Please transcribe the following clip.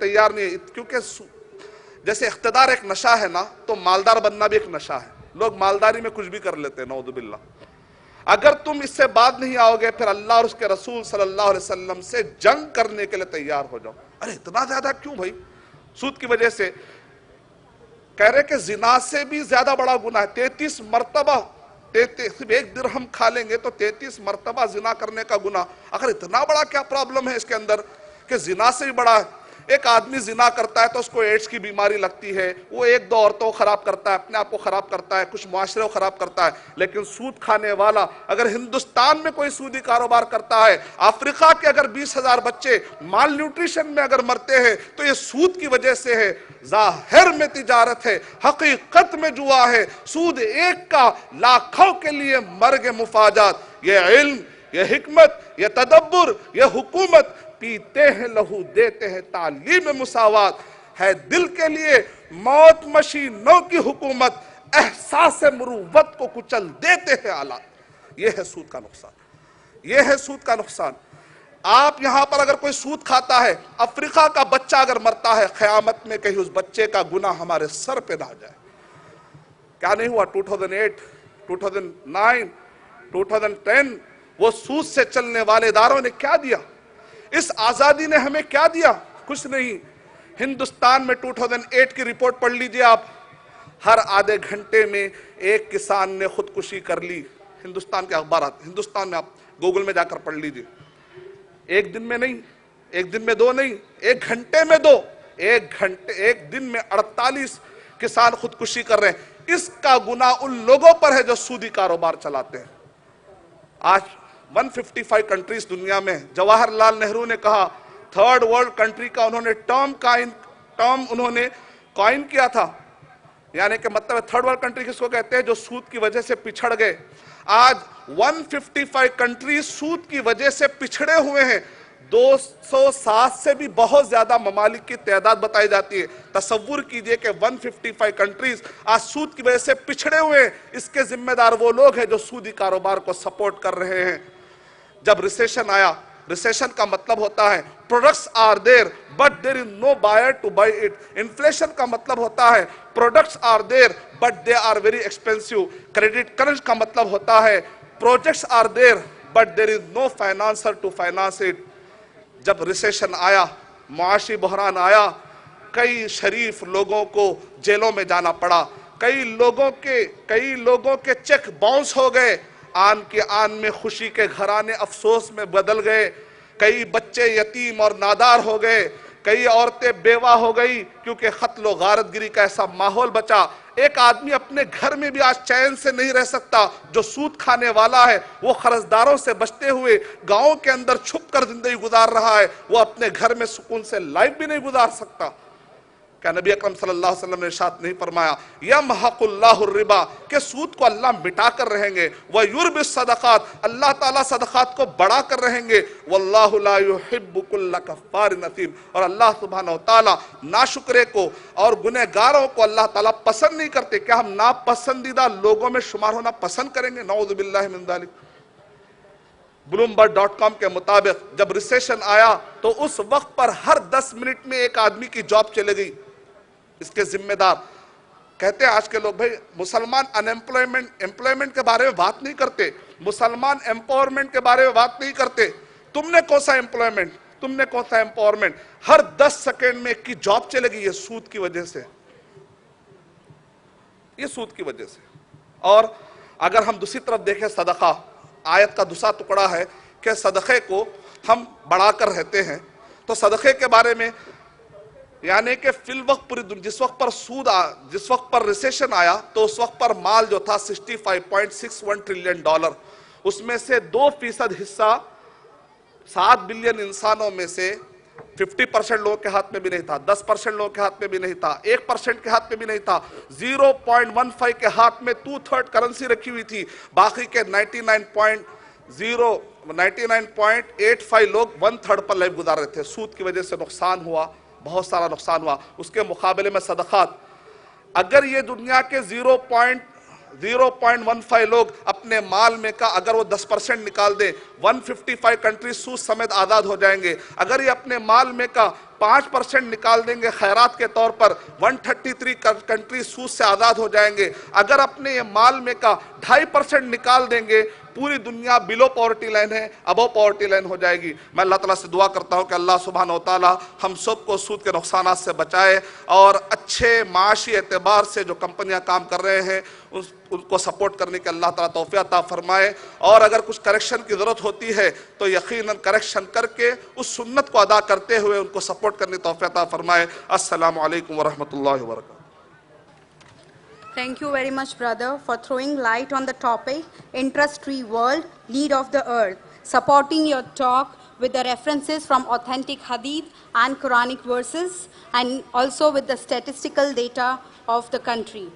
تیار نہیں ہے، کیونکہ جیسے اقتدار ایک نشہ ہے نا، تو مالدار بننا بھی ایک نشہ ہے. لوگ مالداری میں کچھ بھی کر لیتے ہیں، نعوذ باللہ. اگر تم اس سے بعد نہیں آؤ گے، پھر اللہ اور اس کے رسول صلی اللہ علیہ وسلم سے جنگ کرنے کے لیے تیار ہو جاؤ. ارے اتنا زیادہ کیوں بھائی؟ سود کی وجہ سے کہہ رہے کہ زنا سے بھی زیادہ بڑا گناہ ہے. 33 مرتبہ، صرف 1 درہم کھا لیں گے تو 33 مرتبہ زنا کرنے کا گناہ. اگر اتنا بڑا کیا پرابلم ہے اس کے اندر کہ زنا سے بھی بڑا ہے. ایک آدمی زنا کرتا ہے تو اس کو ایڈز کی بیماری لگتی ہے، وہ 1-2 عورتوں کو خراب کرتا ہے، اپنے آپ کو خراب کرتا ہے، کچھ معاشرے کو خراب کرتا ہے. لیکن سود کھانے والا اگر ہندوستان میں کوئی سودی کاروبار کرتا ہے، افریقہ کے اگر 20,000 بچے مال نیوٹریشن میں اگر مرتے ہیں تو یہ سود کی وجہ سے ہے. ظاہر میں تجارت ہے، حقیقت میں جوا ہے. سود ایک کا لاکھوں کے لیے مرگ مفاجات. یہ علم، یہ حکمت، یہ تدبر، یہ حکومت، پیتے ہیں لہو دیتے ہیں تعلیم مساوات. ہے دل کے لیے موت مشینوں کی حکومت، احساس مروت کو کچل دیتے ہیں آلات. یہ ہے سود کا نقصان، یہ ہے سود کا نقصان. آپ یہاں پر اگر کوئی سود کھاتا ہے، افریقہ کا بچہ اگر مرتا ہے، قیامت میں کہیں اس بچے کا گناہ ہمارے سر پہ نہ جائے. کیا نہیں ہوا 2008، 2009، 2010 وہ سود سے چلنے والے اداروں نے کیا دیا؟ اس آزادی نے ہمیں کیا دیا؟ کچھ نہیں. ہندوستان میں 2008 کی رپورٹ پڑھ لیجئے آپ. ہر آدھے گھنٹے میں ایک کسان نے خودکشی کر لی. ہندوستان کے اخبارات، ہندوستان میں آپ گوگل میں جا کر پڑھ لیجئے. ایک دن میں نہیں، ایک دن میں 2 نہیں، 1 گھنٹے میں 2. ایک دن میں 48 کسان خودکشی کر رہے ہیں. اس کا گناہ ان لوگوں پر ہے جو سودی کاروبار چلاتے ہیں. آج 155 کنٹریز دنیا میں. جواہر لال نہرو نے کہا 3rd ورلڈ کنٹری کا انہوں نے ٹرم انہوں نے کوائن کیا تھا. یعنی کہ مطلب 3rd ورلڈ کنٹری کس کو کہتے ہیں؟ جو سود کی وجہ سے پچھڑ گئے. آج 155 کنٹریز سود کی وجہ سے پچھڑے ہوئے ہیں. 260 سے بھی بہت زیادہ ممالک کی تعداد بتائی جاتی ہے. تصور کیجئے کہ 155 کنٹریز آج سود کی وجہ سے پچھڑے ہوئے ہیں. اس کے ذمہ دار وہ لوگ ہیں جو سودی کاروبار کو سپورٹ کر رہے ہیں. جب ریسیشن آیا، ریسیشن کا مطلب ہوتا ہے products are there but there is no buyer to buy it. Inflation کا مطلب ہوتا ہے products are there but they are very expensive. Credit crunch کا مطلب ہوتا ہے projects are there but there is no financer to finance it. جب recession آیا، معاشی بحران آیا، کئی شریف لوگوں کو جیلوں میں جانا پڑا. کئی لوگوں کے چیک باؤنس ہو گئے. آن کے آن میں خوشی کے گھرانے افسوس میں بدل گئے. کئی بچے یتیم اور نادار ہو گئے. کئی عورتیں بیوہ ہو گئی کیونکہ قتل و غارت گری کا ایسا ماحول بچا. ایک آدمی اپنے گھر میں بھی آج چین سے نہیں رہ سکتا. جو سود کھانے والا ہے وہ قرضداروں سے بچتے ہوئے گاؤں کے اندر چھپ کر زندگی گزار رہا ہے. وہ اپنے گھر میں سکون سے لائف بھی نہیں گزار سکتا. کیا نبی اکرم صلی اللہ علیہ وسلم نے ارشاد نہیں فرمایا یمحق اللہ الربا، کہ سود کو اللہ مٹا کر رہیں گے، وَيُرْبِ الصَّدَقَاتِ، اللہ تعالیٰ صدقات کو بڑھا کر رہیں گے، وَاللَّهُ لَا يُحِبُّ كُلَّ كَفَّارٍ نَثِيمٍ، اور اللہ سبحانہ وتعالیٰ ناشکرے کو اور گنہگاروں کو اللہ تعالیٰ پسند نہیں کرتے. کیا ہم ناپسندیدہ لوگوں میں شمار ہونا پسند کریں گے؟ نعوذ باللہ من ذالک. bloomberg.com کے مطابق جب ریسیشن آیا تو اس وقت پر ہر 10 منٹ میں ایک آدمی کی جاب چلے گئی. اس کے ذمہ دار کہتے ہیں آج کے لوگ بھائی مسلمان امپلائمنٹ کے بارے میں بات نہیں کرتے، مسلمان امپاورمنٹ کے بارے میں بات نہیں کرتے. تم نے کون سا امپلائمنٹ، تم نے کون سا امپاورمنٹ؟ ہر 10 سیکنڈ میں ایک کی جاب چلے گئی. یہ سود کی وجہ سے، یہ سود کی وجہ سے. اور اگر ہم دوسری طرف دیکھیں صدقہ، آیت کا دوسرا ٹکڑا ہے کہ صدقے کو ہم بڑھا کر رہتے ہیں. تو صدقے کے بارے میں یعنی کہ فی الوقت پوری دنیا جس وقت پر ریسیشن آیا تو اس وقت پر مال جو تھا $65.61 ٹریلین، اس میں سے 2% حصہ 7 بلین انسانوں میں سے 50% لوگوں کے ہاتھ میں بھی نہیں تھا، 10% لوگوں کے ہاتھ میں بھی نہیں تھا، 1% کے ہاتھ میں بھی نہیں تھا، 0.15 کے ہاتھ میں 2/3 کرنسی رکھی ہوئی تھی. باقی کے 99.85 لوگ 1/3 پر لائف گزار رہے تھے. سود کی وجہ سے نقصان ہوا، بہت سارا نقصان ہوا. اس کے مقابلے میں صدقات، اگر یہ دنیا کے 0.15 لوگ اپنے مال میں کا اگر وہ 10% نکال دیں 155 کنٹریز سود سمیت آزاد ہو جائیں گے. اگر یہ اپنے مال میں کا 5% نکال دیں گے خیرات کے طور پر 133 کنٹری سود سے آزاد ہو جائیں گے. اگر اپنے یہ مال میں کا 2.5% نکال دیں گے پوری دنیا بلو پاورٹی لائن ہے ابو پاورٹی لائن ہو جائے گی. میں اللہ تعالیٰ سے دعا کرتا ہوں کہ اللہ سبحانہ وتعالیٰ ہم سب کو سود کے نقصانات سے بچائے اور اچھے معاشی اعتبار سے جو کمپنیاں کام کر رہے ہیں ان کو سپورٹ کرنے کے اللہ تعالیٰ توفیق عطا فرمائے. اور اگر کچھ کریکشن کی ضرورت ہوتی ہے تو یقیناً کریکشن کر کے اس سنت کو ادا کرتے ہوئے ان کو سپورٹ کرنے کی توفیق عطا فرمائے. السلام علیکم ورحمۃ اللہ وبرکاتہ. Thank you very much, brother, for throwing light on the topic, interest-free world, need of the earth, supporting your talk with the references from authentic hadith and Quranic verses, and also with the statistical data of the country.